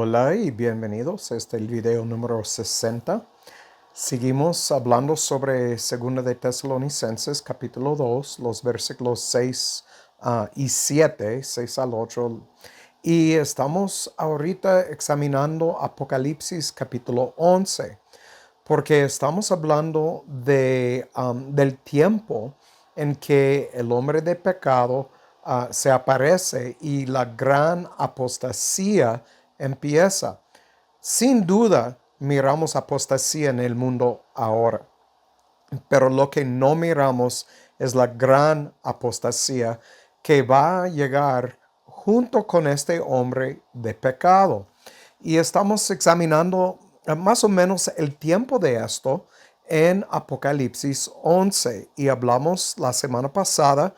Hola y bienvenidos. Este es el video número 60. Seguimos hablando sobre 2 de Tesalonicenses, capítulo 2, los versículos 6 y 7, 6 al 8. Y estamos ahorita examinando Apocalipsis, capítulo 11, porque estamos hablando del tiempo en que el hombre de pecado se aparece y la gran apostasía empieza. Sin duda, miramos apostasía en el mundo ahora, pero lo que no miramos es la gran apostasía que va a llegar junto con este hombre de pecado. Y estamos examinando más o menos el tiempo de esto en Apocalipsis 11 y hablamos la semana pasada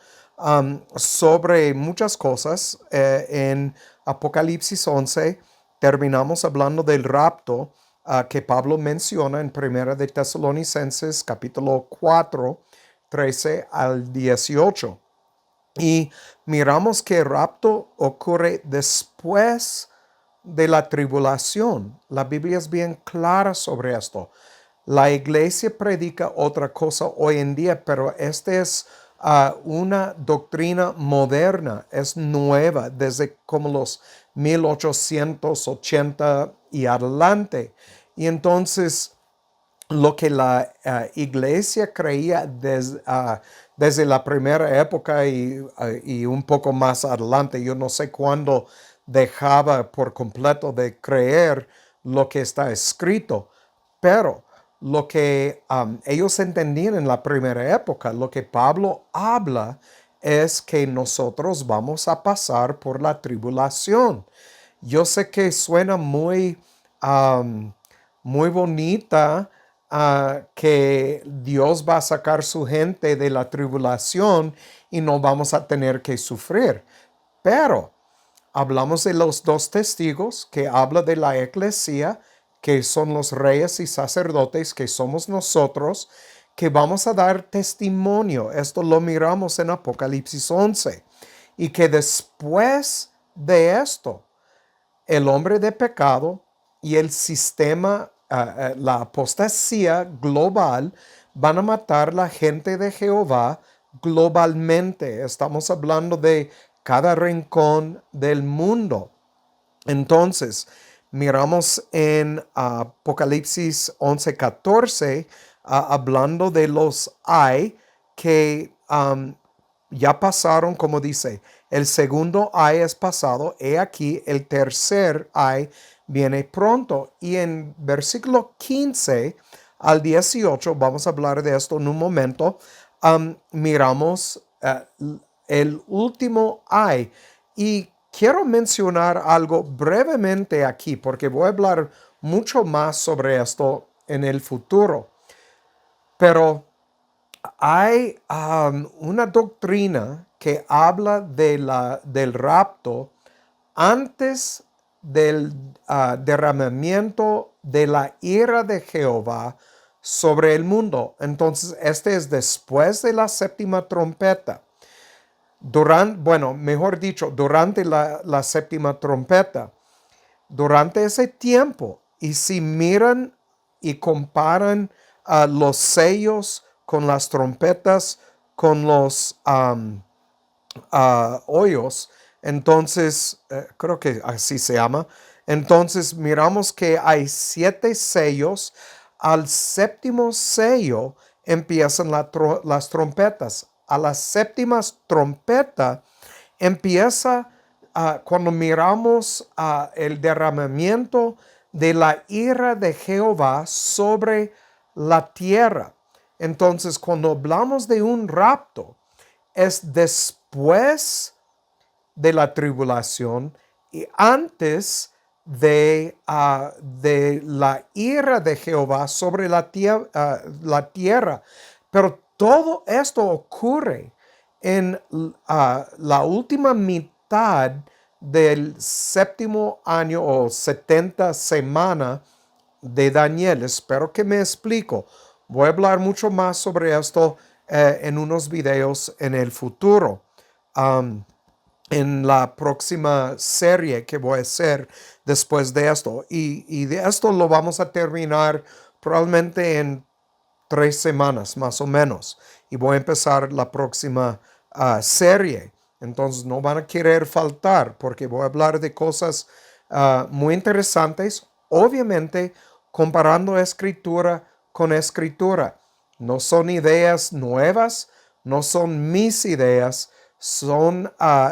sobre muchas cosas. En Apocalipsis 11 terminamos hablando del rapto que Pablo menciona en 1 de Tesalonicenses capítulo 4, 13 al 18. Y miramos que el rapto ocurre después de la tribulación. La Biblia es bien clara sobre esto. La iglesia predica otra cosa hoy en día, pero esta es una doctrina moderna, es nueva desde como los 1880 y adelante. Y entonces lo que la iglesia creía desde la primera época y un poco más adelante, yo no sé cuándo dejaba por completo de creer lo que está escrito, pero lo que ellos entendían en la primera época, lo que Pablo habla es que nosotros vamos a pasar por la tribulación. Yo sé que suena muy bonita, que Dios va a sacar su gente de la tribulación y no vamos a tener que sufrir. Pero hablamos de los dos testigos que habla de la iglesia, que son los reyes y sacerdotes, que somos nosotros, que vamos a dar testimonio. Esto lo miramos en Apocalipsis 11. Y que después de esto, el hombre de pecado y el sistema, la apostasía global, van a matar la gente de Jehová globalmente. Estamos hablando de cada rincón del mundo. Entonces, miramos en Apocalipsis 11:14, hablando de los ay que ya pasaron, como dice, el segundo ay es pasado, he aquí el tercer ay viene pronto. Y en versículo 15 al 18, vamos a hablar de esto en un momento, miramos el último ay. Y quiero mencionar algo brevemente aquí, porque voy a hablar mucho más sobre esto en el futuro. Pero hay una doctrina que habla del rapto antes del derramamiento de la ira de Jehová sobre el mundo. Entonces, este es después de la séptima trompeta. Mejor dicho, durante la séptima trompeta. Durante ese tiempo, y si miran y comparan los sellos con las trompetas, con los hoyos, entonces, creo que así se llama, entonces miramos que hay 7 sellos. Al séptimo sello empiezan las trompetas. A la séptima trompeta empieza cuando miramos el derramamiento de la ira de Jehová sobre la tierra. Entonces, cuando hablamos de un rapto, es después de la tribulación y antes de la ira de Jehová sobre la tierra. Pero todo esto ocurre en la última mitad del séptimo año o 70 semana de Daniel. Espero que me explico. Voy a hablar mucho más sobre esto en unos videos en el futuro. en la próxima serie que voy a hacer después de esto. Y de esto lo vamos a terminar probablemente en 3 semanas más o menos. Y voy a empezar la próxima serie. Entonces no van a querer faltar porque voy a hablar de cosas muy interesantes. Obviamente comparando escritura con escritura. No son ideas nuevas, no son mis ideas,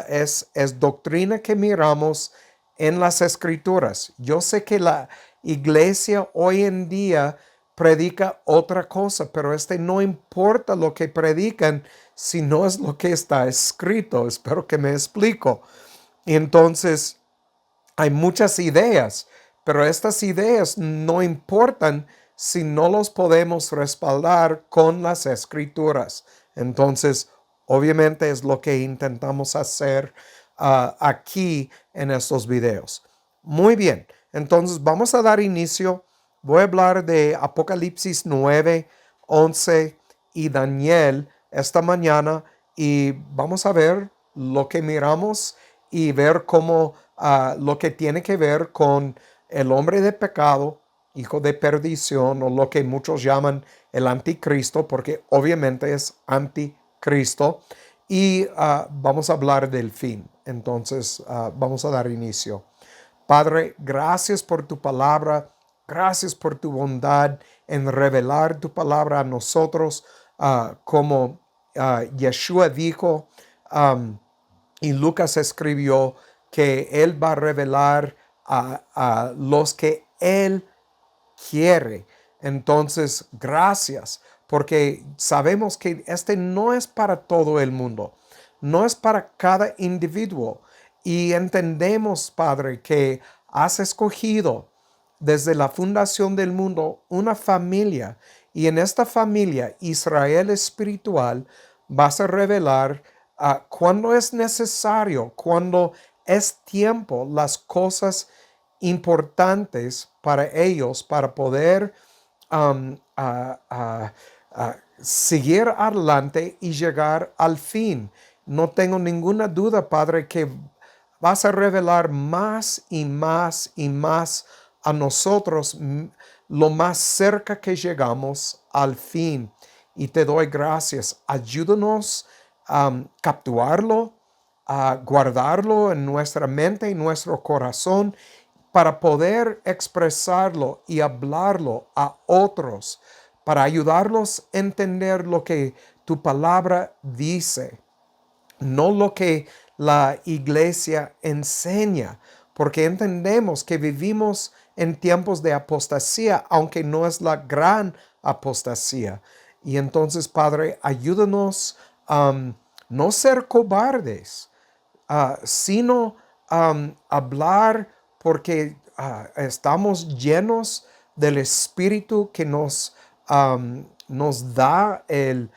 es doctrina que miramos en las escrituras. Yo sé que la iglesia hoy en día predica otra cosa, pero no importa lo que predican si no es lo que está escrito. Espero que me explico. Y entonces hay muchas ideas, pero estas ideas no importan si no los podemos respaldar con las escrituras. Entonces, obviamente es lo que intentamos hacer aquí en estos videos. Muy bien, entonces vamos a dar inicio. Voy a hablar de Apocalipsis 9, 11 y Daniel esta mañana y vamos a ver lo que miramos y ver cómo lo que tiene que ver con el hombre de pecado, hijo de perdición, o lo que muchos llaman el anticristo, porque obviamente es anticristo. Y vamos a hablar del fin. Entonces, vamos a dar inicio. Padre, gracias por tu palabra. Gracias por tu bondad en revelar tu palabra a nosotros, como Yeshua dijo, y Lucas escribió que Él va a revelar a los que Él quiere. Entonces, gracias, porque sabemos que no es para todo el mundo, no es para cada individuo. Y entendemos, Padre, que has escogido desde la fundación del mundo una familia, y en esta familia, Israel espiritual, vas a revelar cuando es necesario, cuando es tiempo, las cosas importantes para ellos para poder seguir adelante y llegar al fin. No tengo ninguna duda, Padre, que vas a revelar más y más y más a nosotros lo más cerca que llegamos al fin. Y te doy gracias. Ayúdanos a capturarlo, a guardarlo en nuestra mente y nuestro corazón para poder expresarlo y hablarlo a otros, para ayudarlos a entender lo que tu palabra dice, no lo que la iglesia enseña, porque entendemos que vivimos en tiempos de apostasía, aunque no es la gran apostasía. Y entonces, Padre, ayúdanos a no ser cobardes, sino hablar porque estamos llenos del Espíritu que nos da el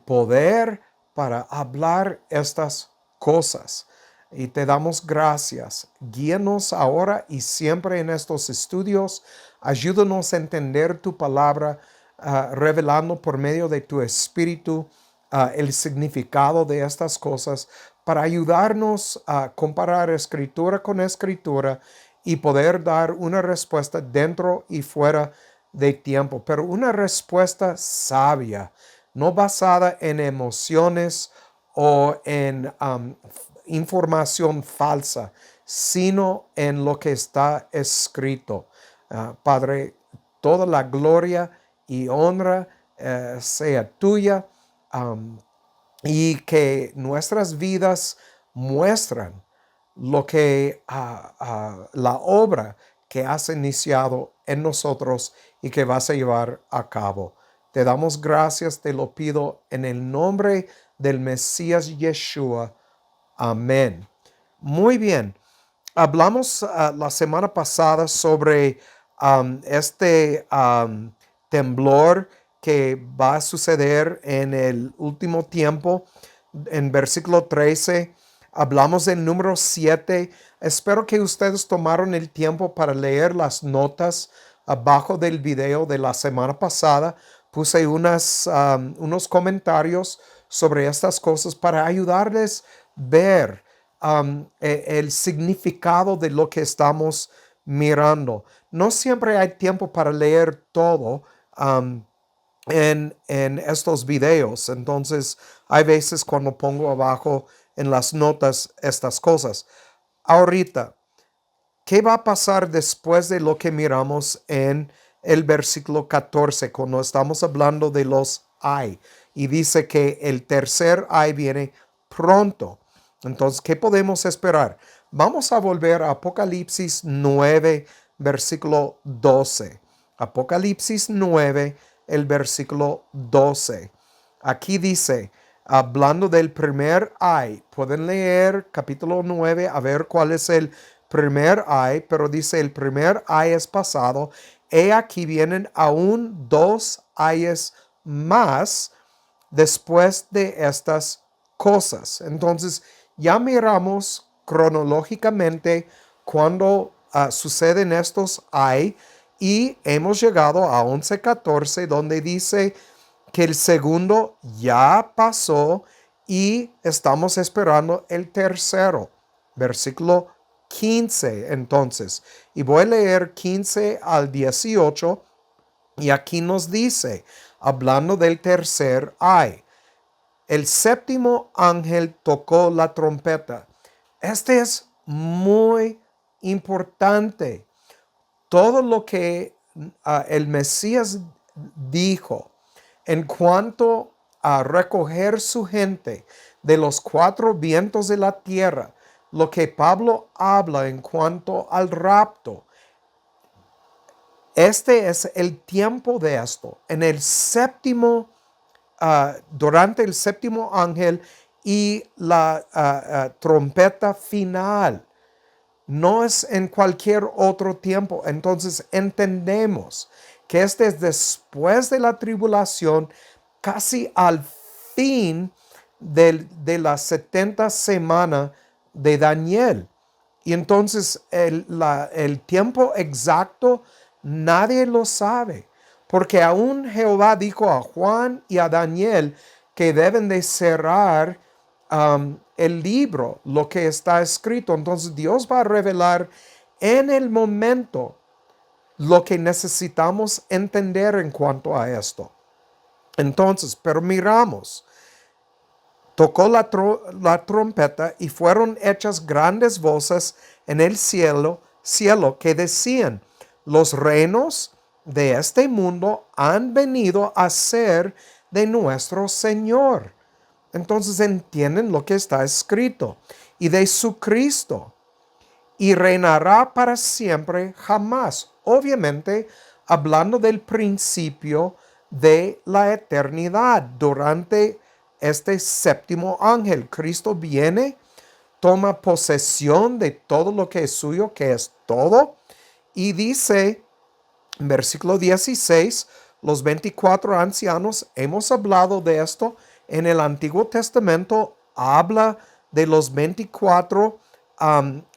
poder para hablar estas cosas. Y te damos gracias. Guíanos ahora y siempre en estos estudios. Ayúdanos a entender tu palabra, revelando por medio de tu Espíritu el significado de estas cosas, para ayudarnos a comparar escritura con escritura y poder dar una respuesta dentro y fuera de tiempo, pero una respuesta sabia, no basada en emociones o en información falsa, sino en lo que está escrito. Padre, toda la gloria y honra sea tuya, y que nuestras vidas muestran lo que la obra que has iniciado en nosotros y que vas a llevar a cabo. Te damos gracias, te lo pido en el nombre del Mesías Yeshua. Amén. Muy bien. Hablamos la semana pasada sobre temblor que va a suceder en el último tiempo. En versículo 13 hablamos del número 7. Espero que ustedes tomaron el tiempo para leer las notas abajo del video de la semana pasada. Puse unos comentarios sobre estas cosas para ayudarles a ver el significado de lo que estamos mirando. No siempre hay tiempo para leer todo en estos videos. Entonces, hay veces cuando pongo abajo en las notas estas cosas. Ahorita, ¿qué va a pasar después de lo que miramos en el versículo 14 cuando estamos hablando de los ay? Y dice que el tercer ay viene pronto. Entonces, ¿qué podemos esperar? Vamos a volver a Apocalipsis 9, versículo 12. Apocalipsis 9, el versículo 12. Aquí dice, hablando del primer ay, pueden leer capítulo 9 a ver cuál es el primer ay, pero dice el primer ay es pasado. He aquí vienen aún dos ayes más después de estas cosas. Entonces ya miramos cronológicamente cuando suceden estos ay y hemos llegado a 11:14 donde dice que el segundo ya pasó y estamos esperando el tercero. Versículo 15 entonces. Y voy a leer 15 al 18 y aquí nos dice, hablando del tercer ay, el séptimo ángel tocó la trompeta. Este es muy importante. Todo lo que el Mesías dijo en cuanto a recoger su gente de los cuatro vientos de la tierra, lo que Pablo habla en cuanto al rapto, este es el tiempo de esto. En el séptimo, durante el séptimo ángel y la trompeta final. No es en cualquier otro tiempo. Entonces entendemos que este es después de la tribulación, casi al fin de la 70 semana de Daniel. Y entonces el tiempo exacto nadie lo sabe, porque aún Jehová dijo a Juan y a Daniel que deben de cerrar el libro, lo que está escrito. Entonces Dios va a revelar en el momento lo que necesitamos entender en cuanto a esto. Entonces, pero miramos, tocó la trompeta y fueron hechas grandes voces en el cielo que decían, los reinos de este mundo han venido a ser de nuestro Señor. Entonces entienden lo que está escrito. Y de su Cristo. Y reinará para siempre jamás. Obviamente, hablando del principio de la eternidad. Durante este séptimo ángel, Cristo viene, toma posesión de todo lo que es suyo, que es todo. Y dice, en versículo 16, los 24 ancianos, hemos hablado de esto en el Antiguo Testamento, habla de los 24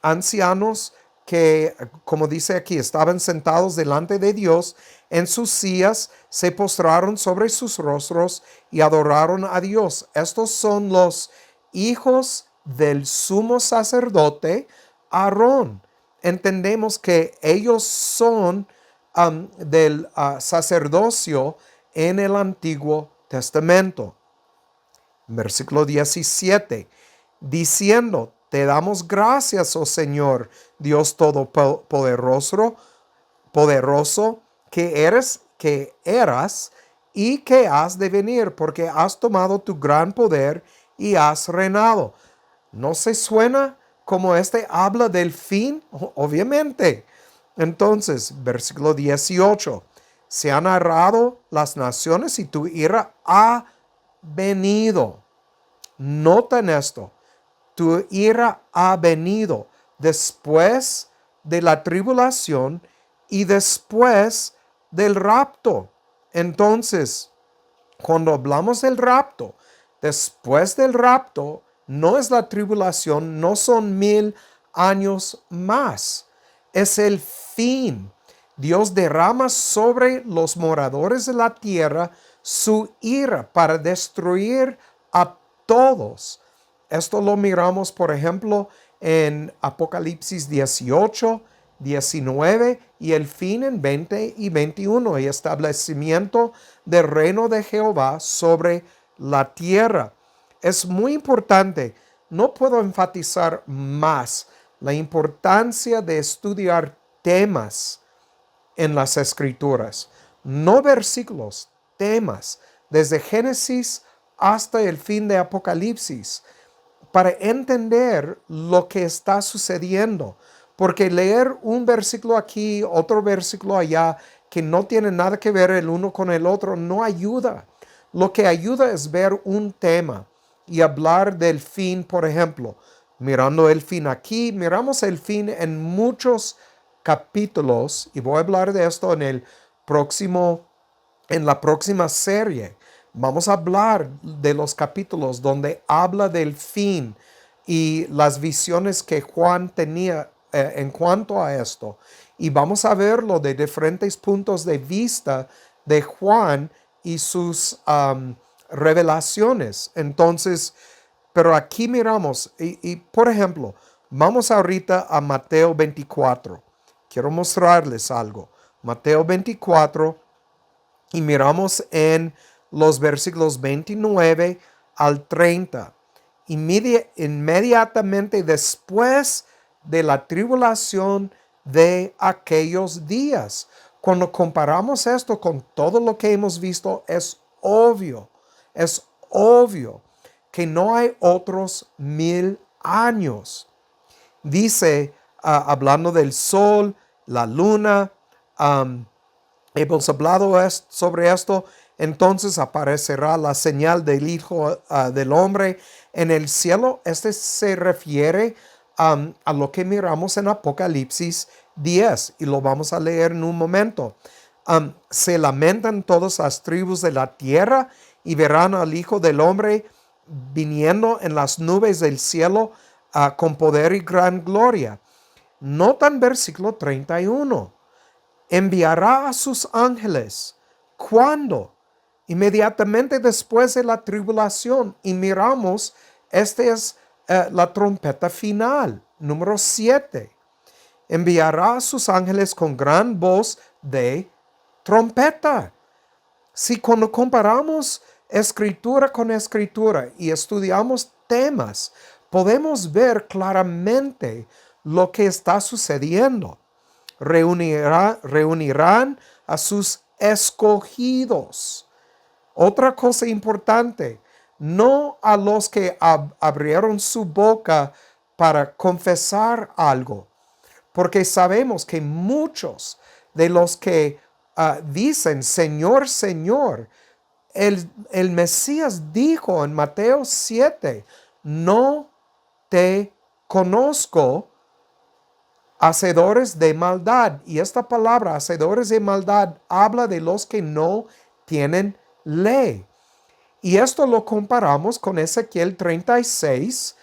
ancianos que, como dice aquí, estaban sentados delante de Dios en sus sillas, se postraron sobre sus rostros y adoraron a Dios. Estos son los hijos del sumo sacerdote Aarón. Entendemos que ellos son del sacerdocio en el Antiguo Testamento. Versículo 17, diciendo, te damos gracias, oh Señor, Dios Todopoderoso, que eras y que has de venir, porque has tomado tu gran poder y has reinado. ¿No se suena como este habla del fin? Obviamente. Entonces, versículo 18, se han narrado las naciones y tu ira ha venido. Noten esto, tu ira ha venido después de la tribulación y después del rapto. Entonces, cuando hablamos del rapto, después del rapto, no es la tribulación, no son 1000 años más. Es el fin. Dios derrama sobre los moradores de la tierra su ira para destruir a todos. Esto lo miramos, por ejemplo, en Apocalipsis 18, 19 y el fin en 20 y 21, y establecimiento del reino de Jehová sobre la tierra. Es muy importante, no puedo enfatizar más la importancia de estudiar temas en las escrituras, no versículos, temas, desde Génesis hasta el fin de Apocalipsis, para entender lo que está sucediendo. Porque leer un versículo aquí, otro versículo allá, que no tiene nada que ver el uno con el otro, no ayuda. Lo que ayuda es ver un tema y hablar del fin, por ejemplo. Mirando el fin aquí, miramos el fin en muchos capítulos, y voy a hablar de esto en la próxima serie. Vamos a hablar de los capítulos donde habla del fin y las visiones que Juan tenía en cuanto a esto. Y vamos a verlo de diferentes puntos de vista de Juan y sus revelaciones. Entonces, pero aquí miramos, y por ejemplo, vamos ahorita a Mateo 24. Quiero mostrarles algo. Mateo 24, y miramos en los versículos 29 al 30. Inmediatamente después de la tribulación de aquellos días. Cuando comparamos esto con todo lo que hemos visto, es obvio que no hay otros 1000 años. Dice, hablando del sol, la luna, hemos hablado sobre esto. Entonces aparecerá la señal del Hijo del Hombre en el cielo. Este se refiere a lo que miramos en Apocalipsis 10 y lo vamos a leer en un momento. Se lamentan todas las tribus de la tierra y verán al Hijo del Hombre viniendo en las nubes del cielo con poder y gran gloria. Notan versículo 31. Enviará a sus ángeles. ¿Cuándo? Inmediatamente después de la tribulación. Y miramos, esta es la trompeta final, número 7. Enviará a sus ángeles con gran voz de trompeta. Si cuando comparamos escritura con escritura y estudiamos temas, podemos ver claramente lo que está sucediendo. Reunirán a sus escogidos. Otra cosa importante, no a los que abrieron su boca para confesar algo, porque sabemos que muchos de los que dicen Señor, Señor, el Mesías dijo en Mateo 7, no te conozco, hacedores de maldad. Y esta palabra, hacedores de maldad, habla de los que no tienen ley. Y esto lo comparamos con Ezequiel 36,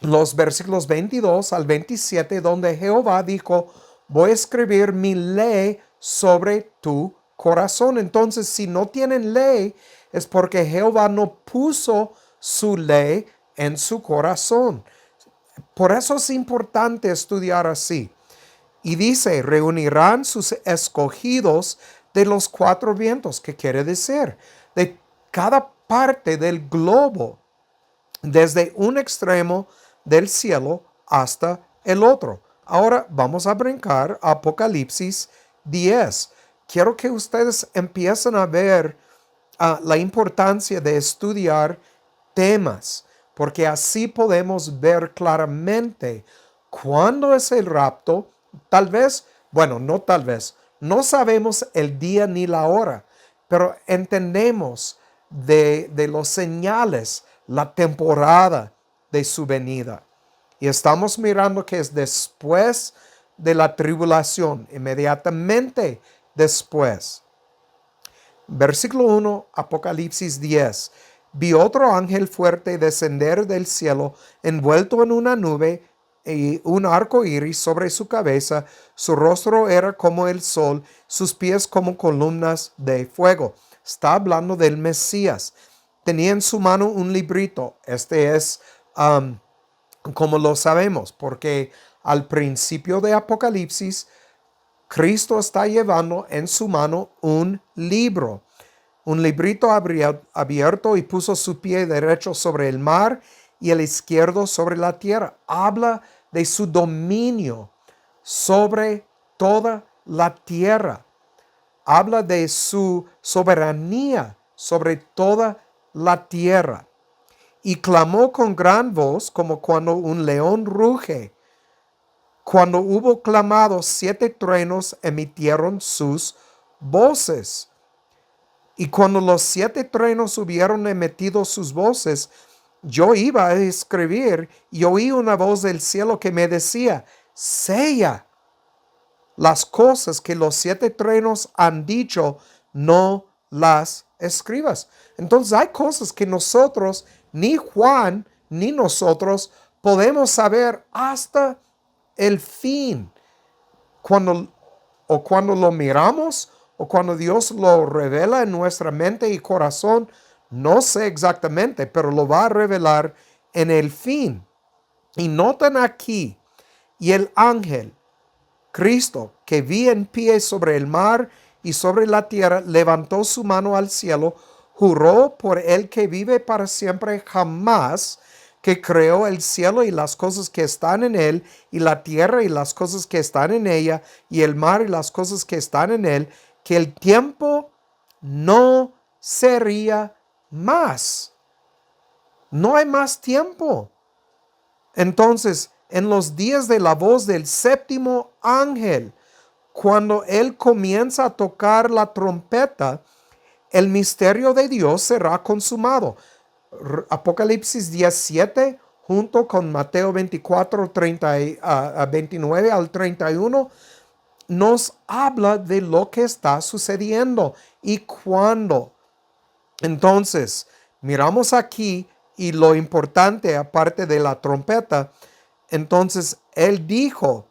los versículos 22 al 27, donde Jehová dijo, voy a escribir mi ley sobre tu corazón. Entonces, si no tienen ley, es porque Jehová no puso su ley en su corazón. Por eso es importante estudiar así. Y dice, reunirán sus escogidos de los cuatro vientos, que quiere decir, de cada parte del globo, desde un extremo del cielo hasta el otro. Ahora vamos a brincar a Apocalipsis 10. Quiero que ustedes empiecen a ver la importancia de estudiar temas, porque así podemos ver claramente cuándo es el rapto. Tal vez, bueno, no tal vez, no sabemos el día ni la hora, pero entendemos de los señales, la temporada de su venida. Y estamos mirando que es después de la tribulación, inmediatamente después. Versículo 1, Apocalipsis 10. Vi otro ángel fuerte descender del cielo, envuelto en una nube y un arco iris sobre su cabeza. Su rostro era como el sol, sus pies como columnas de fuego. Está hablando del Mesías. Tenía en su mano un librito. Este es ¿Cómo lo sabemos? Porque al principio de Apocalipsis, Cristo está llevando en su mano un libro, un librito abierto, y puso su pie derecho sobre el mar y el izquierdo sobre la tierra. Habla de su dominio sobre toda la tierra. Habla de su soberanía sobre toda la tierra. Y clamó con gran voz, como cuando un león ruge. Cuando hubo clamado, 7 truenos emitieron sus voces. Y cuando los 7 truenos hubieron emitido sus voces, yo iba a escribir y oí una voz del cielo que me decía: sella las cosas que los 7 truenos han dicho, no las escribas. Entonces hay cosas que nosotros, ni Juan, ni nosotros, podemos saber hasta el fin. Cuando lo miramos, o cuando Dios lo revela en nuestra mente y corazón, no sé exactamente, pero lo va a revelar en el fin. Y noten aquí, y el ángel, Cristo, que vi en pie sobre el mar y sobre la tierra, levantó su mano al cielo, juró por el que vive para siempre jamás, que creó el cielo y las cosas que están en él, y la tierra y las cosas que están en ella, y el mar y las cosas que están en él, que el tiempo no sería más. No hay más tiempo. Entonces, en los días de la voz del séptimo ángel, cuando él comienza a tocar la trompeta, el misterio de Dios será consumado. Apocalipsis 17, junto con Mateo 24, 29 al 31, nos habla de lo que está sucediendo y cuándo. Entonces, miramos aquí, y lo importante, aparte de la trompeta, entonces él dijo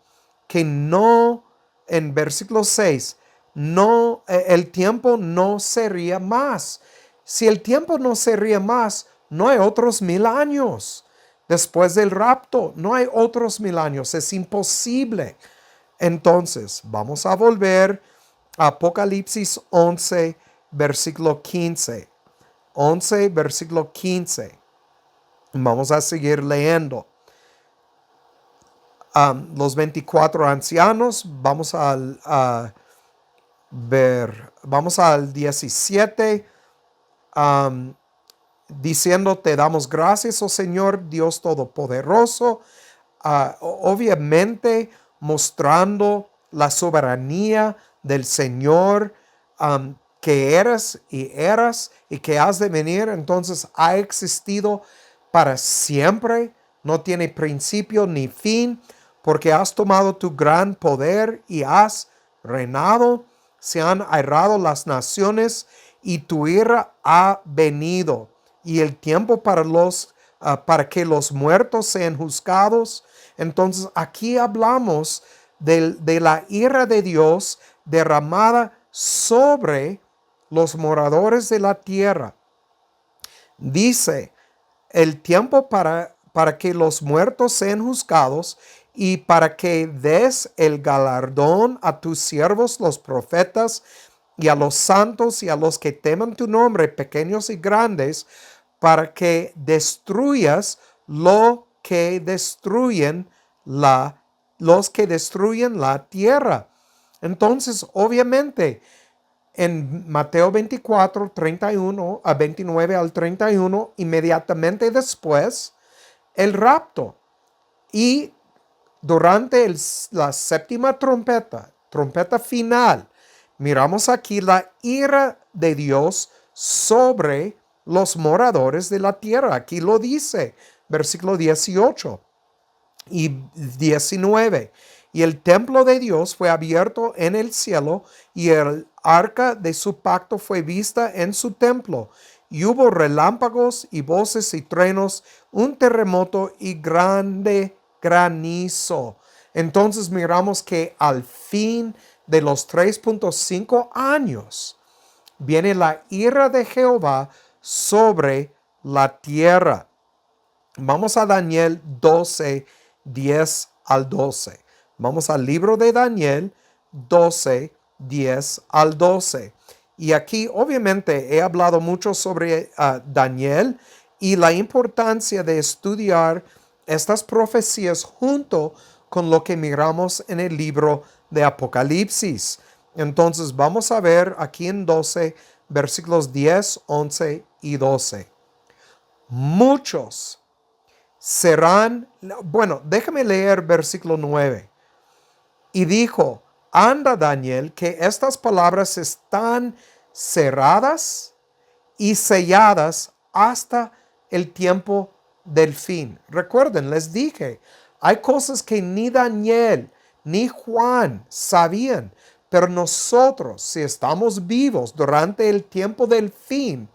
que no, en versículo 6, no, el tiempo no sería más. Si el tiempo no sería más, no hay otros 1000 años. Después del rapto, no hay otros 1000 años. Es imposible. Entonces, vamos a volver a Apocalipsis 11, versículo 15. 11, versículo 15. Vamos a seguir leyendo. Los 24 ancianos, vamos a ver, vamos al 17, diciendo: te damos gracias, oh Señor, Dios Todopoderoso. Obviamente mostrando la soberanía del Señor, que eras y que has de venir. Entonces ha existido para siempre, no tiene principio ni fin, porque has tomado tu gran poder y has reinado. Se han airado las naciones y tu ira ha venido, y el tiempo para que los muertos sean juzgados. Entonces aquí hablamos de la ira de Dios derramada sobre los moradores de la tierra. Dice: el tiempo para que los muertos sean juzgados, y para que des el galardón a tus siervos los profetas, y a los santos y a los que teman tu nombre, pequeños y grandes, para que destruyas los que destruyen la tierra. Entonces, obviamente, en Mateo 24, 31 a 29 al 31, inmediatamente después, el rapto. Y durante la séptima trompeta final, miramos aquí la ira de Dios sobre los moradores de la tierra. Aquí lo dice, versículo 18 y 19. Y el templo de Dios fue abierto en el cielo, y el arca de su pacto fue vista en su templo. Y hubo relámpagos y voces y truenos, un terremoto y grande granizo. Entonces miramos que al fin de los 3.5 años viene la ira de Jehová sobre la tierra. Vamos a Daniel 12, 10 al 12. Vamos al libro de Daniel 12, 10 al 12. Y aquí obviamente he hablado mucho sobre Daniel y la importancia de estudiar estas profecías junto con lo que miramos en el libro de Apocalipsis. Entonces vamos a ver aquí en 12 versículos 10, 11 y 12. Muchos serán, bueno, déjame leer versículo 9. Y dijo, anda Daniel, que estas palabras están cerradas y selladas hasta el tiempo del fin. Recuerden, les dije, hay cosas que ni Daniel ni Juan sabían, pero nosotros, si estamos vivos durante el tiempo del fin,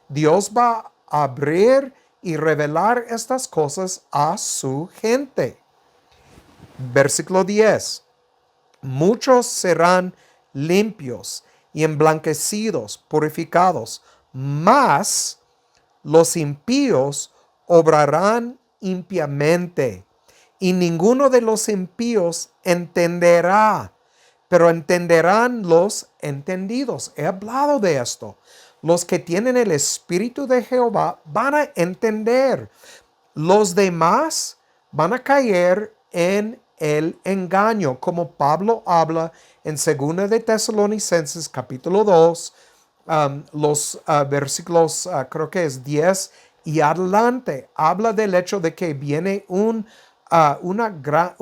Dios va a abrir y revelar estas cosas a su gente. Versículo 10. Muchos serán limpios y emblanquecidos, purificados, mas los impíos obrarán impiamente, y ninguno de los impíos entenderá, pero entenderán los entendidos. He hablado de esto. Los que tienen el Espíritu de Jehová van a entender. Los demás van a caer en el engaño, como Pablo habla en 2 de Tesalonicenses capítulo 2, los versículos creo que es 10 y adelante. Habla del hecho de que viene un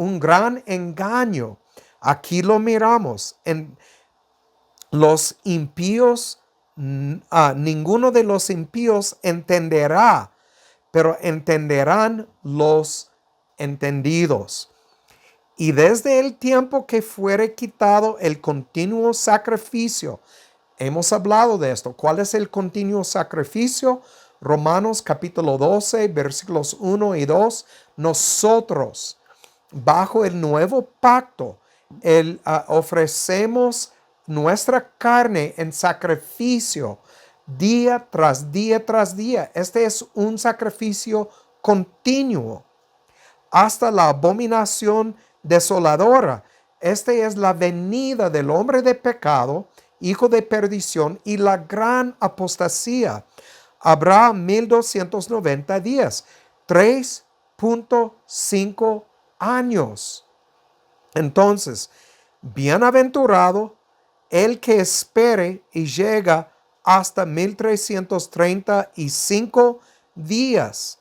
gran engaño. Aquí lo miramos. En los impíos, ninguno de los impíos entenderá, pero entenderán los entendidos. Y desde el tiempo que fuere quitado el continuo sacrificio, hemos hablado de esto. ¿Cuál es el continuo sacrificio? Romanos capítulo 12, versículos 1 y 2. Nosotros, bajo el nuevo pacto, ofrecemos nuestra carne en sacrificio día tras día tras día. Este es un sacrificio continuo hasta la abominación desoladora. Esta es la venida del hombre de pecado, hijo de perdición, y la gran apostasía. Habrá 1290 días, 3.5 años. Entonces, bienaventurado el que espere y llega hasta 1335 días.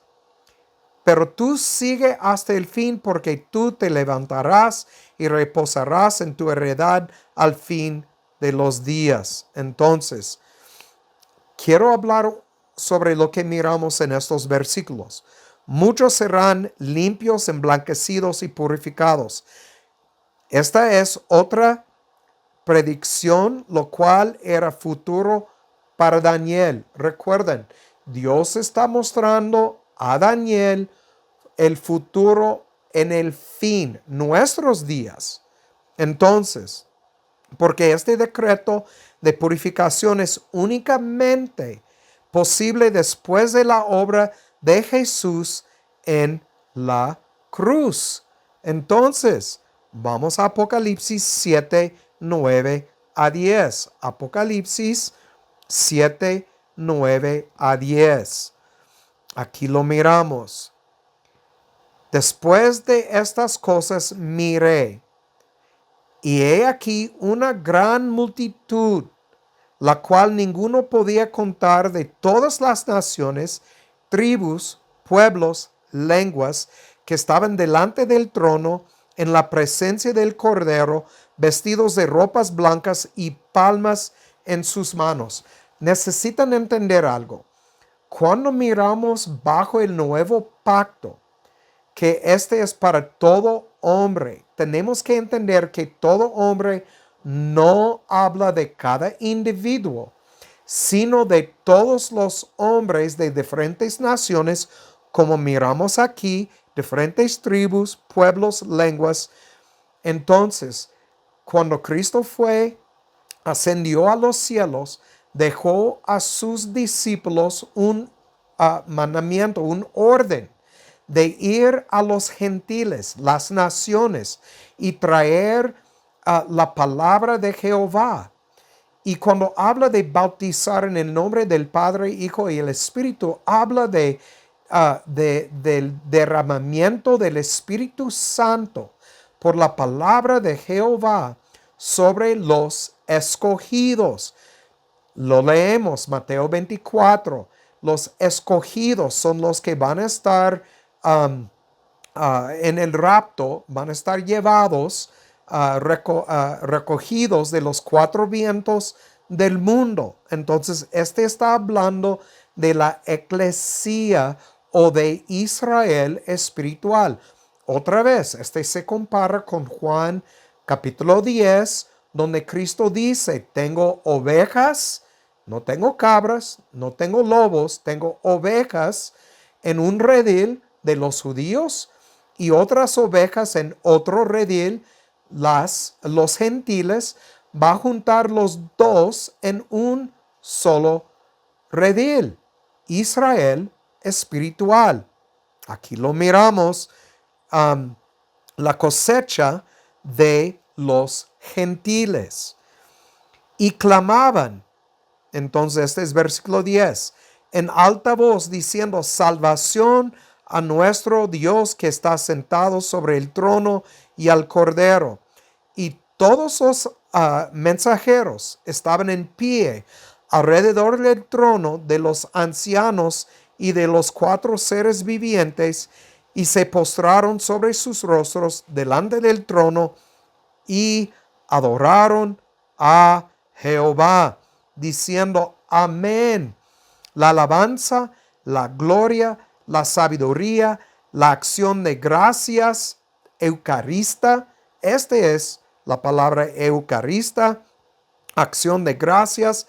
Pero tú sigue hasta el fin, porque tú te levantarás y reposarás en tu heredad al fin de los días. Entonces, quiero hablar sobre lo que miramos en estos versículos. Muchos serán limpios, emblanquecidos y purificados. Esta es otra predicción, lo cual era futuro para Daniel. Recuerden, Dios está mostrando a Daniel el futuro en el fin, nuestros días. Entonces, porque este decreto de purificación es únicamente posible después de la obra de Jesús en la cruz. Entonces, vamos a Apocalipsis 7, 9 a 10. Apocalipsis 7, 9 a 10. Aquí lo miramos. Después de estas cosas miré, y he aquí una gran multitud, la cual ninguno podía contar, de todas las naciones, tribus, pueblos, lenguas, que estaban delante del trono en la presencia del Cordero, vestidos de ropas blancas y palmas en sus manos. Necesitan entender algo. Cuando miramos bajo el nuevo pacto, que este es para todo hombre, tenemos que entender que todo hombre no habla de cada individuo, sino de todos los hombres de diferentes naciones, como miramos aquí, diferentes tribus, pueblos, lenguas. Entonces, cuando Cristo ascendió a los cielos, dejó a sus discípulos un mandamiento, un orden, de ir a los gentiles, las naciones, y traer la palabra de Jehová. Y cuando habla de bautizar en el nombre del Padre, Hijo y el Espíritu, habla del derramamiento del Espíritu Santo por la palabra de Jehová sobre los escogidos. Lo leemos, Mateo 24. Los escogidos son los que van a estar en el rapto, van a estar llevados, recogidos de los cuatro vientos del mundo. Entonces, este está hablando de la eclesía o de Israel espiritual. Otra vez, este se compara con Juan capítulo 10, donde Cristo dice, tengo ovejas, no tengo cabras, no tengo lobos, tengo ovejas en un redil de los judíos y otras ovejas en otro redil, los gentiles. Va a juntar los dos en un solo redil. Israel espiritual. Aquí lo miramos, la cosecha de los gentiles. Y clamaban, entonces este es versículo 10, en alta voz diciendo, salvación a nuestro Dios que está sentado sobre el trono y al Cordero. Y todos los mensajeros estaban en pie alrededor del trono de los ancianos y de los cuatro seres vivientes, y se postraron sobre sus rostros delante del trono y adoraron a Jehová, diciendo, amén. La alabanza, la gloria, la sabiduría, la acción de gracias, eucarista. Este es la palabra eucarista, acción de gracias,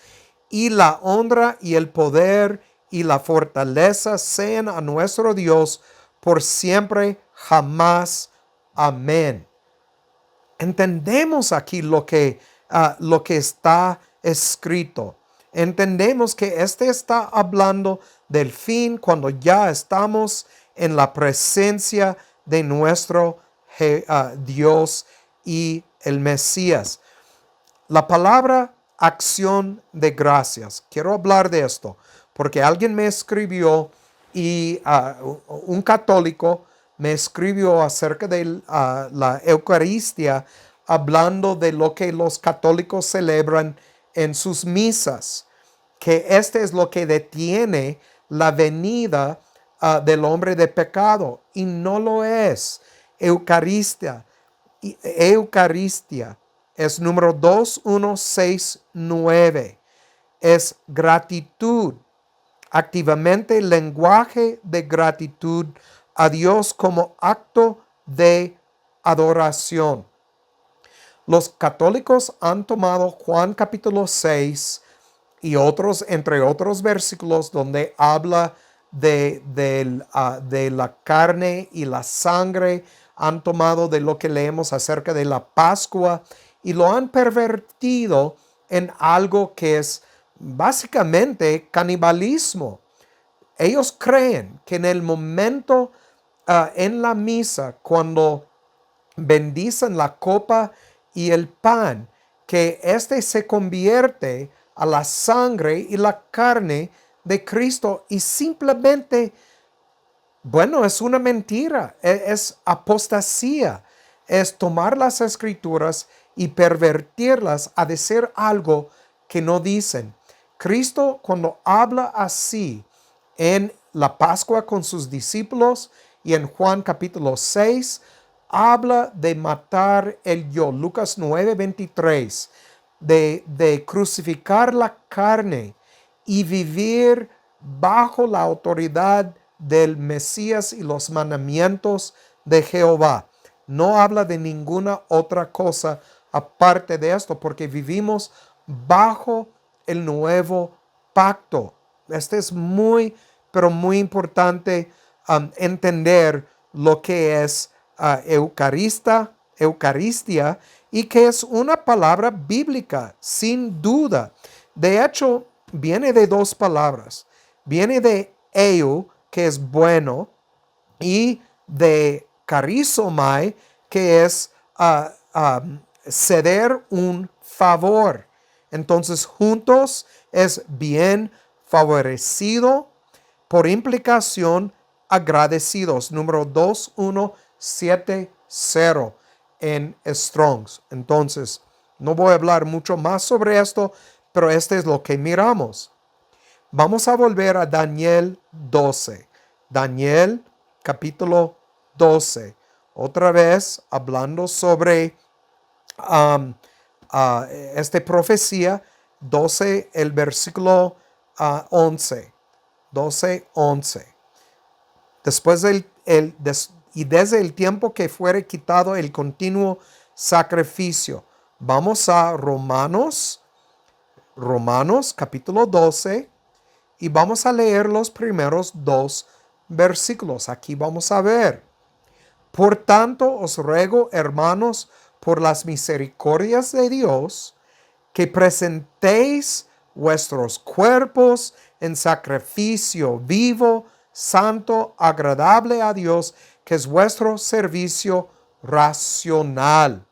y la honra y el poder y la fortaleza sean a nuestro Dios por siempre, jamás. Amén. Entendemos aquí lo que está escrito. Entendemos que este está hablando del fin cuando ya estamos en la presencia de nuestro Dios y el Mesías. La palabra acción de gracias. Quiero hablar de esto porque alguien me escribió y un católico me escribió acerca de la Eucaristía, hablando de lo que los católicos celebran en sus misas, que este es lo que detiene la venida del hombre de pecado, y no lo es. Eucaristía es número 2169, es gratitud, activamente lenguaje de gratitud a Dios como acto de adoración. Los católicos han tomado Juan capítulo 6 y otros, entre otros versículos, donde habla de la carne y la sangre. Han tomado de lo que leemos acerca de la Pascua y lo han pervertido en algo que es básicamente canibalismo. Ellos creen que en el momento en la misa, cuando bendicen la copa y el pan, que este se convierte a la sangre y la carne de Cristo, y simplemente, bueno, es una mentira, es apostasía, es tomar las escrituras y pervertirlas a decir algo que no dicen. Cristo, cuando habla así en la Pascua con sus discípulos y en Juan capítulo 6, habla de matar el yo. Lucas 9:23, de crucificar la carne y vivir bajo la autoridad del Mesías y los mandamientos de Jehová. No habla de ninguna otra cosa aparte de esto, porque vivimos bajo el nuevo pacto. Este es muy, pero muy importante entender lo que es Eucaristía, y que es una palabra bíblica, sin duda. De hecho, viene de dos palabras. Viene de eu, que es bueno, y de carizomai, que es ceder un favor. Entonces, juntos es bien favorecido, por implicación, agradecidos. Número 2170 en Strongs. Entonces, no voy a hablar mucho más sobre esto, pero este es lo que miramos. Vamos a volver a Daniel 12. Daniel capítulo 12. Otra vez hablando sobre esta profecía. 12, el versículo 11. 12, 11. Después y desde el tiempo que fuere quitado el continuo sacrificio. Vamos a Romanos capítulo 12 y vamos a leer los primeros 2 versículos. Aquí vamos a ver. Por tanto, os ruego, hermanos, por las misericordias de Dios, que presentéis vuestros cuerpos en sacrificio vivo, santo, agradable a Dios, que es vuestro servicio racional.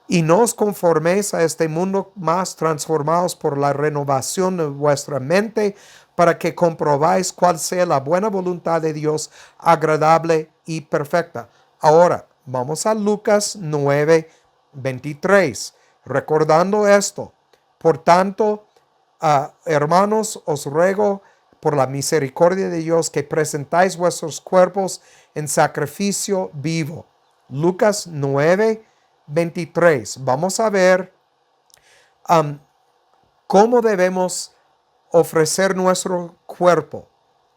Y no os conforméis a este mundo, más transformados por la renovación de vuestra mente, para que comprobáis cuál sea la buena voluntad de Dios, agradable y perfecta. Ahora, vamos a Lucas 9, 23. Recordando esto, por tanto, hermanos, os ruego por la misericordia de Dios que presentáis vuestros cuerpos en sacrificio vivo. Lucas 9, 23. Vamos a ver cómo debemos ofrecer nuestro cuerpo.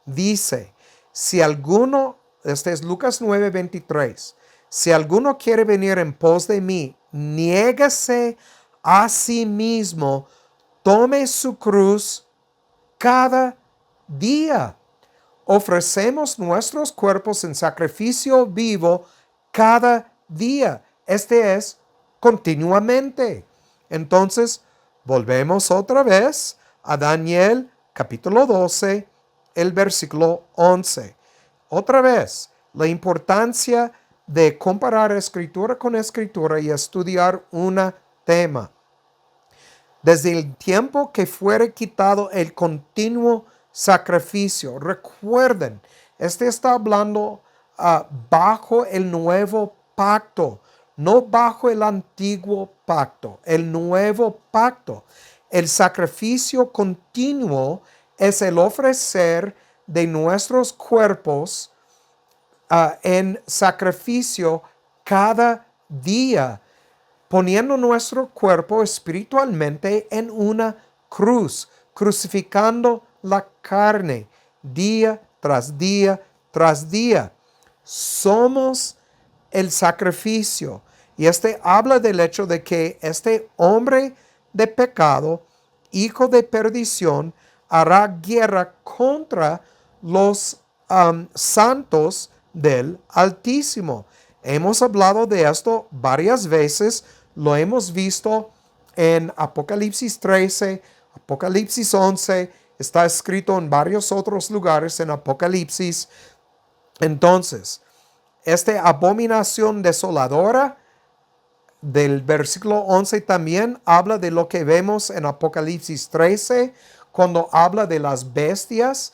Dice, si alguno, este es Lucas 9, 23, si alguno quiere venir en pos de mí, niéguese a sí mismo, tome su cruz cada día. Ofrecemos nuestros cuerpos en sacrificio vivo cada día. Este es continuamente. Entonces, volvemos otra vez a Daniel capítulo 12, el versículo 11. Otra vez, la importancia de comparar escritura con escritura y estudiar un tema. Desde el tiempo que fuere quitado el continuo sacrificio. Recuerden, este está hablando bajo el nuevo pacto, no bajo el antiguo pacto, el nuevo pacto. El sacrificio continuo es el ofrecer de nuestros cuerpos en sacrificio cada día, poniendo nuestro cuerpo espiritualmente en una cruz, crucificando la carne día tras día tras día. Somos el sacrificio. Y este habla del hecho de que este hombre de pecado, hijo de perdición, hará guerra contra los santos del Altísimo. Hemos hablado de esto varias veces. Lo hemos visto en Apocalipsis 13, Apocalipsis 11. Está escrito en varios otros lugares en Apocalipsis. Entonces, esta abominación desoladora del versículo 11 también habla de lo que vemos en Apocalipsis 13, cuando habla de las bestias,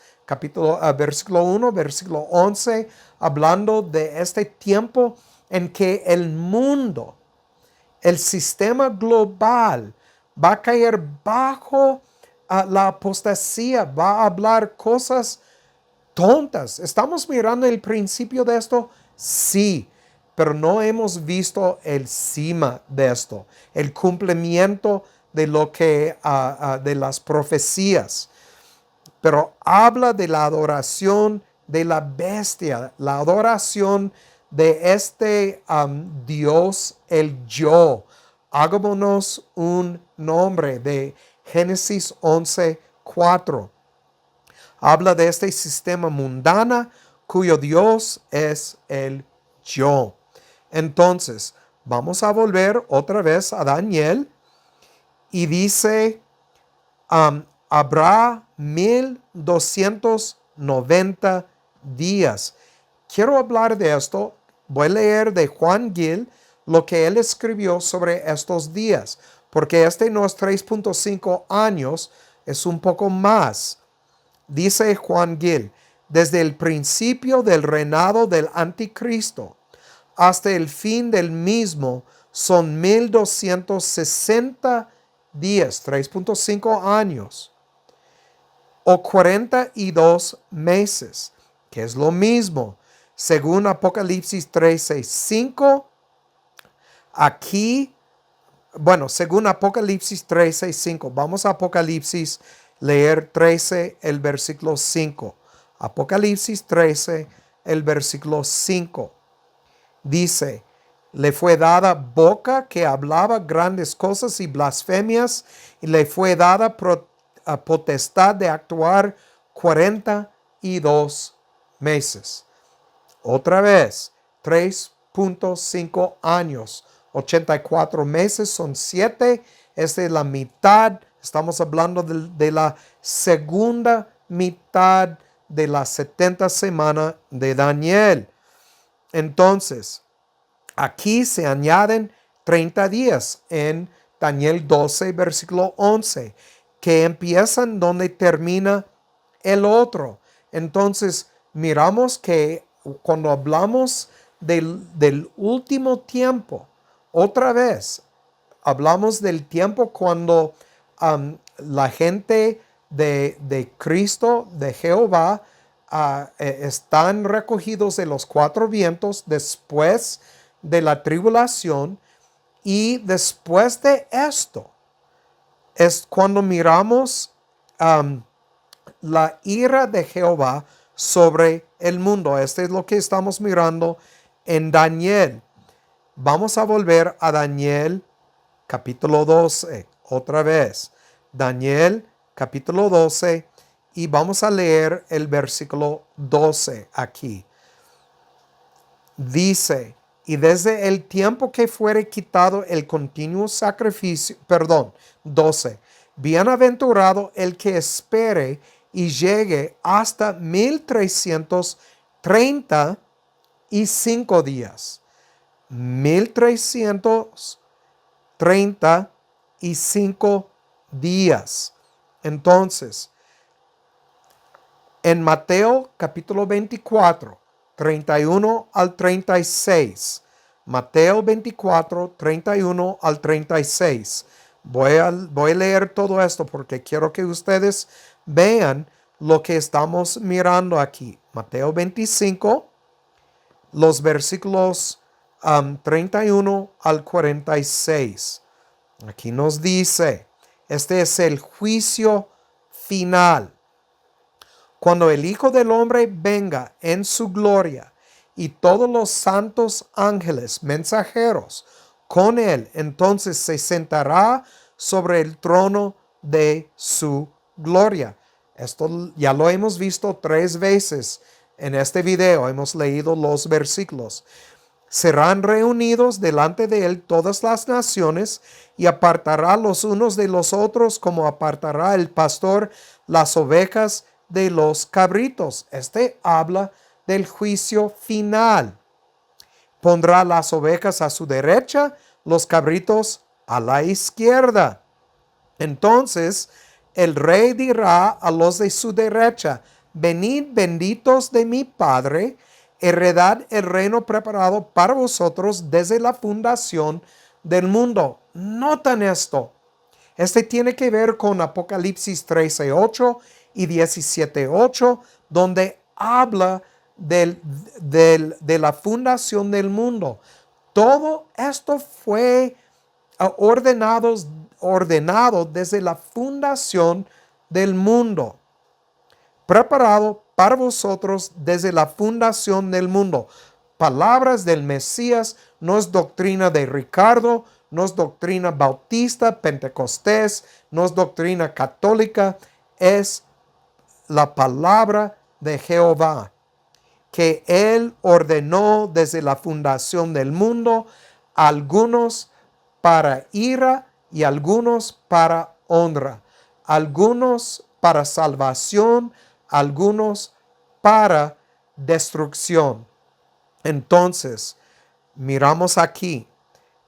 versículo 1, versículo 11, hablando de este tiempo en que el mundo, el sistema global, va a caer bajo la apostasía, va a hablar cosas tontas. ¿Estamos mirando el principio de esto? Sí, pero no hemos visto el cima de esto, el cumplimiento de lo que de las profecías. Pero habla de la adoración de la bestia, la adoración de este Dios, el yo. Hagámonos un nombre, de Génesis 11:4. Habla de este sistema mundano cuyo Dios es el yo. Entonces, vamos a volver otra vez a Daniel y dice, habrá 1290 días. Quiero hablar de esto. Voy a leer de Juan Gil lo que él escribió sobre estos días, porque este no es 3.5 años, es un poco más. Dice Juan Gil, desde el principio del reinado del anticristo hasta el fin del mismo son 1260 días, 3.5 años, o 42 meses, que es lo mismo. Según Apocalipsis 13:5, aquí, bueno, según Apocalipsis 13:5, vamos a Apocalipsis, leer 13, el versículo 5. Apocalipsis 13, el versículo 5. Dice, le fue dada boca que hablaba grandes cosas y blasfemias, y le fue dada potestad de actuar 42 meses. Otra vez, 3.5 años, 84 meses son 7, esta es la mitad, estamos hablando de la segunda mitad de la 70 semana de Daniel. Entonces, aquí se añaden 30 días en Daniel 12, versículo 11, que empiezan donde termina el otro. Entonces, miramos que cuando hablamos del último tiempo, otra vez, hablamos del tiempo cuando la gente de Cristo, de Jehová, están recogidos de los 4 vientos después de la tribulación, y después de esto es cuando miramos la ira de Jehová sobre el mundo. Este es lo que estamos mirando en Daniel. Vamos a volver a Daniel capítulo 12 otra vez. Daniel capítulo 12, y vamos a leer el versículo 12 aquí. Dice, y desde el tiempo que fuere quitado el continuo sacrificio, 12, bienaventurado el que espere y llegue hasta 1335 días. 1335 días. Entonces, en Mateo capítulo 24, 31 al 36. Mateo 24, 31 al 36. Voy a leer todo esto porque quiero que ustedes vean lo que estamos mirando aquí. Mateo 25, los versículos 31 al 46. Aquí nos dice, este es el juicio final. Cuando el Hijo del Hombre venga en su gloria y todos los santos ángeles mensajeros con él, entonces se sentará sobre el trono de su gloria. Esto ya lo hemos visto 3 veces en este video. Hemos leído los versículos. Serán reunidos delante de él todas las naciones, y apartará los unos de los otros como apartará el pastor las ovejas de los cabritos. Este habla del juicio final. Pondrá las ovejas a su derecha, los cabritos a la izquierda. Entonces el rey dirá a los de su derecha, venid benditos de mi Padre, heredad el reino preparado para vosotros desde la fundación del mundo. Notan esto. Este tiene que ver con Apocalipsis 13:8 y 17:8, donde habla de la fundación del mundo. Todo esto fue ordenado desde la fundación del mundo, preparado para vosotros desde la fundación del mundo. Palabras del Mesías, no es doctrina de Ricardo, no es doctrina bautista, pentecostés, no es doctrina católica, es la palabra de Jehová, que Él ordenó desde la fundación del mundo, algunos para ira y algunos para honra, algunos para salvación, algunos para destrucción. Entonces, miramos aquí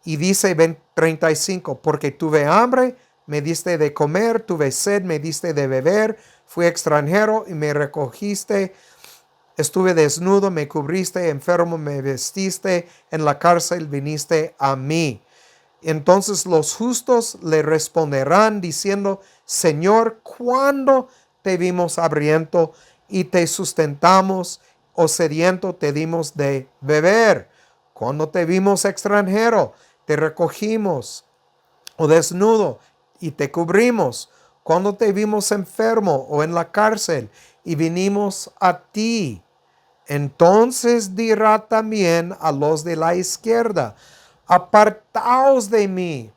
y dice 35, porque tuve hambre, me diste de comer, tuve sed, me diste de beber, fui extranjero y me recogiste, estuve desnudo, me cubriste, enfermo, me vestiste, en la cárcel viniste a mí. Entonces los justos le responderán diciendo, Señor, ¿cuándo te vimos hambriento y te sustentamos, o sediento te dimos de beber? ¿Cuándo te vimos extranjero, te recogimos, o desnudo y te cubrimos? ¿Cuándo te vimos enfermo o en la cárcel y vinimos a ti? Entonces dirá también a los de la izquierda, apartaos de mí.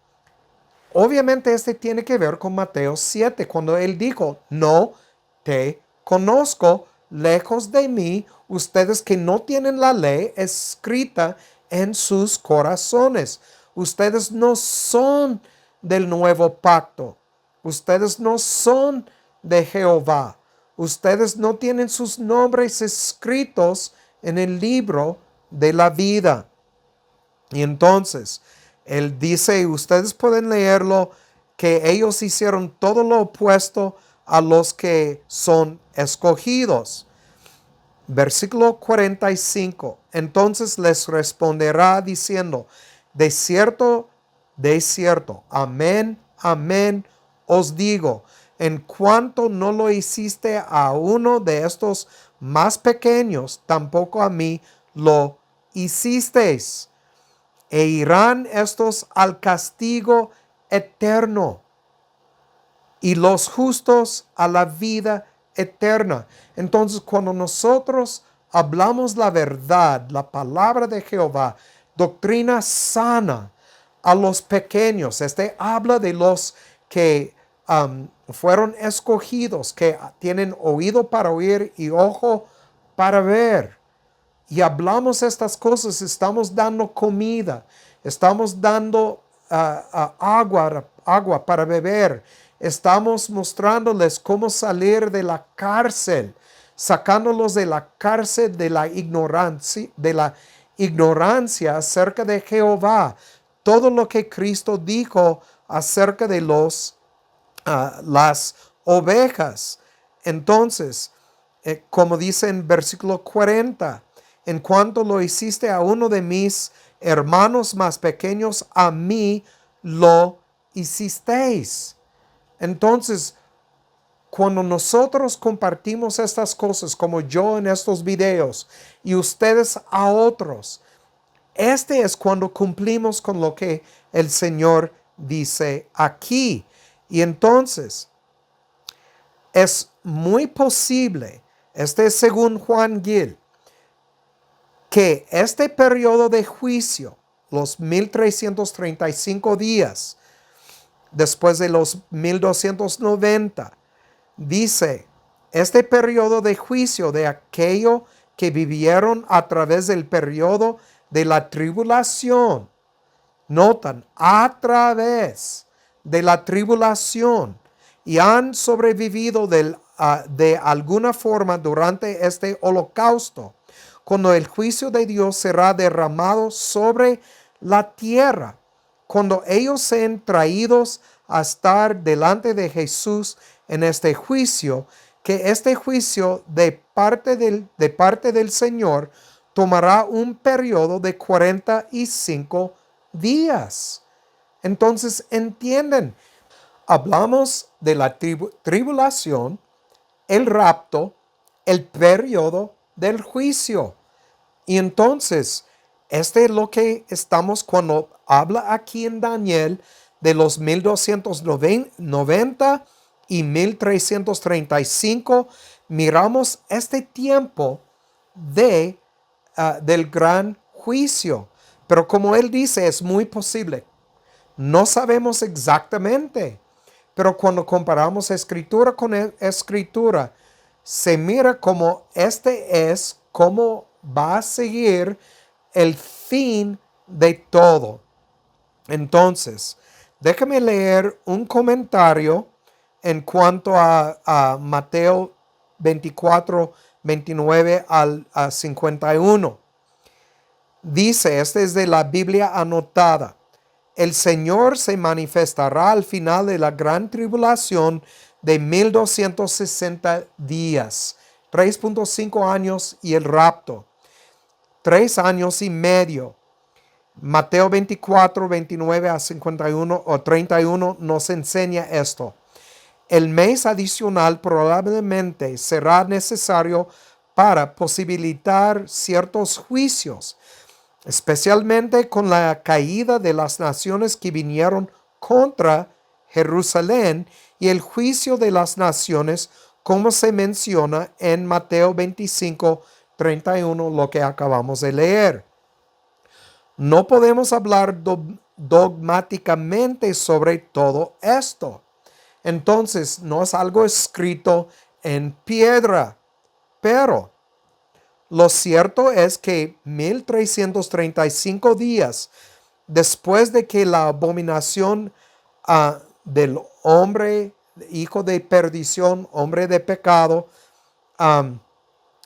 Obviamente este tiene que ver con Mateo 7, cuando él dijo, no te conozco, lejos de mí, ustedes que no tienen la ley escrita en sus corazones. Ustedes no son del nuevo pacto. Ustedes no son de Jehová. Ustedes no tienen sus nombres escritos en el libro de la vida. Y entonces, él dice, ustedes pueden leerlo, que ellos hicieron todo lo opuesto a los que son escogidos. Versículo 45. Entonces les responderá diciendo, de cierto, amén, amén, os digo, en cuanto no lo hiciste a uno de estos más pequeños, tampoco a mí lo hicisteis. E irán estos al castigo eterno, y los justos a la vida eterna. Entonces, cuando nosotros hablamos la verdad, la palabra de Jehová, doctrina sana a los pequeños, habla de los que fueron escogidos, que tienen oído para oír y ojo para ver. Y hablamos estas cosas, estamos dando comida, estamos dando agua para beber, estamos mostrándoles cómo salir de la cárcel, sacándolos de la cárcel de la ignorancia acerca de Jehová, todo lo que Cristo dijo acerca de las ovejas. Entonces, como dice en versículo 40, en cuanto lo hiciste a uno de mis hermanos más pequeños, a mí lo hicisteis. Entonces, cuando nosotros compartimos estas cosas, como yo en estos videos, y ustedes a otros, es cuando cumplimos con lo que el Señor dice aquí. Y entonces, es muy posible, según Juan Gil, que este periodo de juicio, los 1335 días, después de los 1290, dice, este periodo de juicio de aquello que vivieron a través del periodo de la tribulación, notan, a través de la tribulación, y han sobrevivido de alguna forma durante este holocausto, cuando el juicio de Dios será derramado sobre la tierra, cuando ellos sean traídos a estar delante de Jesús en este juicio, que este juicio de parte del Señor tomará un periodo de 45 días. Entonces, entienden, hablamos de la tribulación, el rapto, el periodo del juicio. Y entonces, es lo que estamos cuando habla aquí en Daniel de los 1290 y 1335. Miramos este tiempo del gran juicio. Pero como él dice, es muy posible. No sabemos exactamente. Pero cuando comparamos escritura con escritura, se mira como cómo va a seguir el fin de todo. Entonces, déjame leer un comentario en cuanto a Mateo 24, 29 a 51. Dice, este es de la Biblia anotada: el Señor se manifestará al final de la gran tribulación de 1260 días, 3.5 años y el rapto, 3 años y medio. Mateo 24, 29 a 51 o 31 nos enseña esto. El mes adicional probablemente será necesario para posibilitar ciertos juicios, especialmente con la caída de las naciones que vinieron contra Jerusalén y el juicio de las naciones, como se menciona en Mateo 25, 31, lo que acabamos de leer. No podemos hablar dogmáticamente sobre todo esto. Entonces, no es algo escrito en piedra, pero lo cierto es que 1335 días después de que la abominación del hombre, hijo de perdición, hombre de pecado,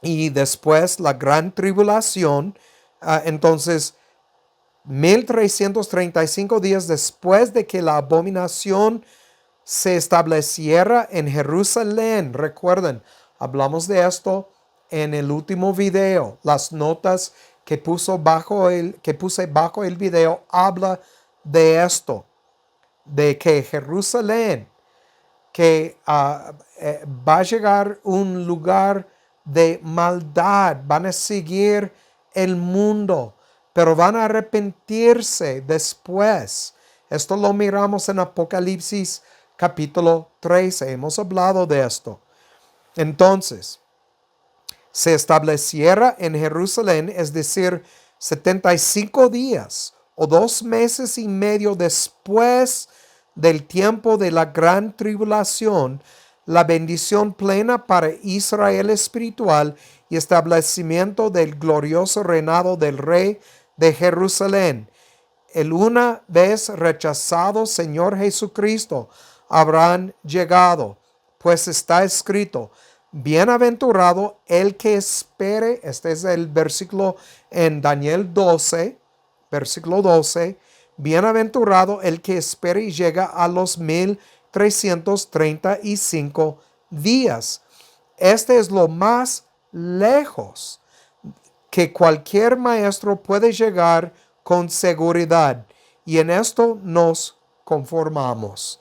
y después la gran tribulación, entonces 1335 días después de que la abominación se estableciera en Jerusalén. Recuerden, hablamos de esto en el último video. Las notas que puse bajo el video habla de esto, de que Jerusalén, que va a llegar un lugar de maldad, van a seguir el mundo, pero van a arrepentirse después. Esto lo miramos en Apocalipsis capítulo 13. Hemos hablado de esto. Entonces, se estableciera en Jerusalén, es decir, 75 días o 2 meses y medio después del tiempo de la gran tribulación, la bendición plena para Israel espiritual y establecimiento del glorioso reinado del Rey de Jerusalén. El una vez rechazado Señor Jesucristo habrán llegado, pues está escrito: bienaventurado el que espere. Este es el versículo en Daniel 12, versículo 12. Bienaventurado el que espere y llega a los 1335 días. Este es lo más lejos que cualquier maestro puede llegar con seguridad, y en esto nos conformamos.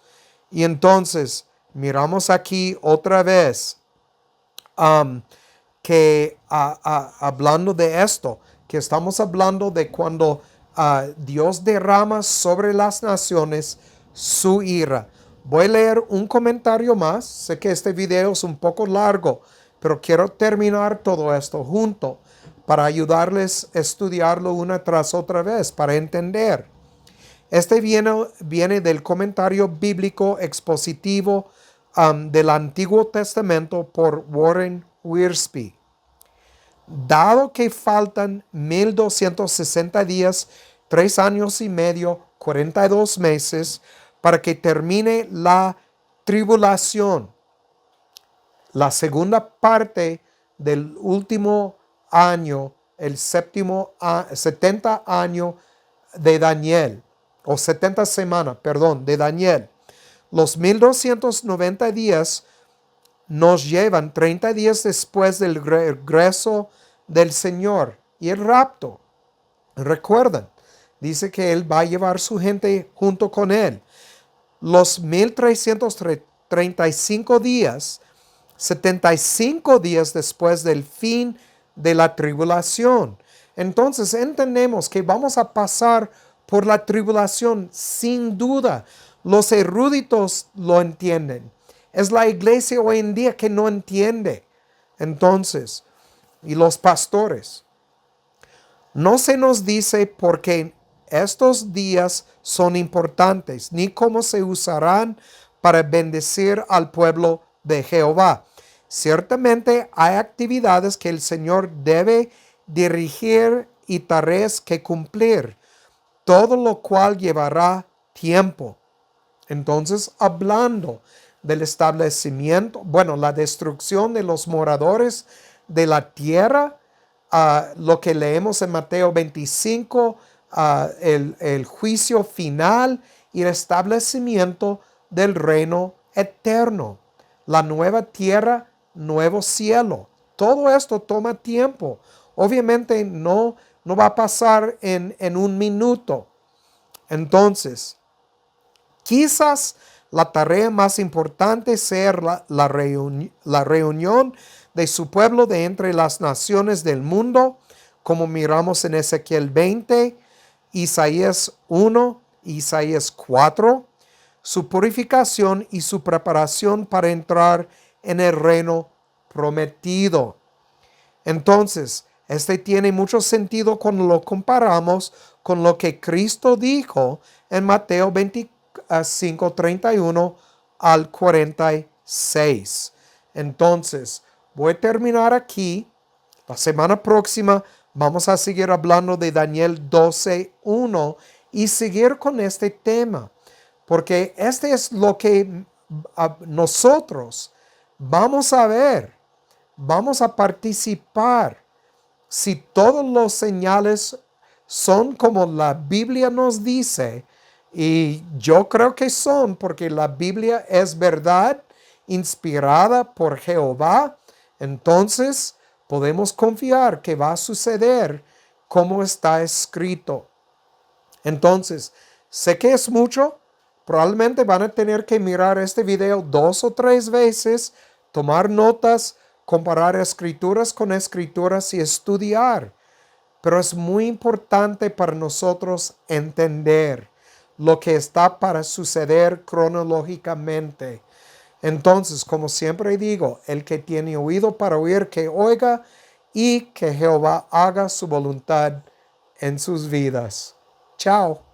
Y entonces miramos aquí otra vez que hablando de esto, que estamos hablando de cuando Dios derrama sobre las naciones su ira. Voy a leer un comentario más. Sé que este video es un poco largo, pero quiero terminar todo esto junto para ayudarles a estudiarlo una tras otra vez, para entender. Este viene del comentario bíblico expositivo del Antiguo Testamento por Warren Wiersbe. Dado que faltan 1260 días, 3 años y medio, 42 meses, para que termine la tribulación, la segunda parte del último año, el 70 año de Daniel, o 70 semanas, perdón, de Daniel. Los 1290 días nos llevan 30 días después del regreso del Señor y el rapto. Recuerden, dice que Él va a llevar su gente junto con Él. Los 1335 días, 75 días después del fin de la tribulación. Entonces entendemos que vamos a pasar por la tribulación sin duda. Los eruditos lo entienden. Es la iglesia hoy en día que no entiende. Entonces, y los pastores. No se nos dice por qué estos días son importantes, ni cómo se usarán para bendecir al pueblo de Jehová. Ciertamente hay actividades que el Señor debe dirigir y tareas que cumplir, todo lo cual llevará tiempo. Entonces, hablando del establecimiento, la destrucción de los moradores de la tierra, lo que leemos en Mateo 25, el juicio final y el establecimiento del reino eterno. La nueva tierra, nuevo cielo. Todo esto toma tiempo. Obviamente no va a pasar en un minuto. Entonces, quizás la tarea más importante sea la reunión de su pueblo de entre las naciones del mundo, como miramos en Ezequiel 20, Isaías 1, Isaías 4, su purificación y su preparación para entrar en el reino prometido. Entonces, este tiene mucho sentido cuando lo comparamos con lo que Cristo dijo en Mateo 25, 31 al 46. Entonces, voy a terminar aquí. La semana próxima vamos a seguir hablando de Daniel 12, 1 y seguir con este tema, porque este es lo que nosotros vamos a ver, vamos a participar. Si todos los señales son como la Biblia nos dice, y yo creo que son, porque la Biblia es verdad, inspirada por Jehová, entonces podemos confiar que va a suceder como está escrito. Entonces, sé que es mucho, probablemente van a tener que mirar este video 2 o 3 veces, tomar notas, comparar escrituras con escrituras y estudiar. Pero es muy importante para nosotros entender lo que está para suceder cronológicamente. Entonces, como siempre digo, el que tiene oído para oír, que oiga, y que Jehová haga su voluntad en sus vidas. Chao.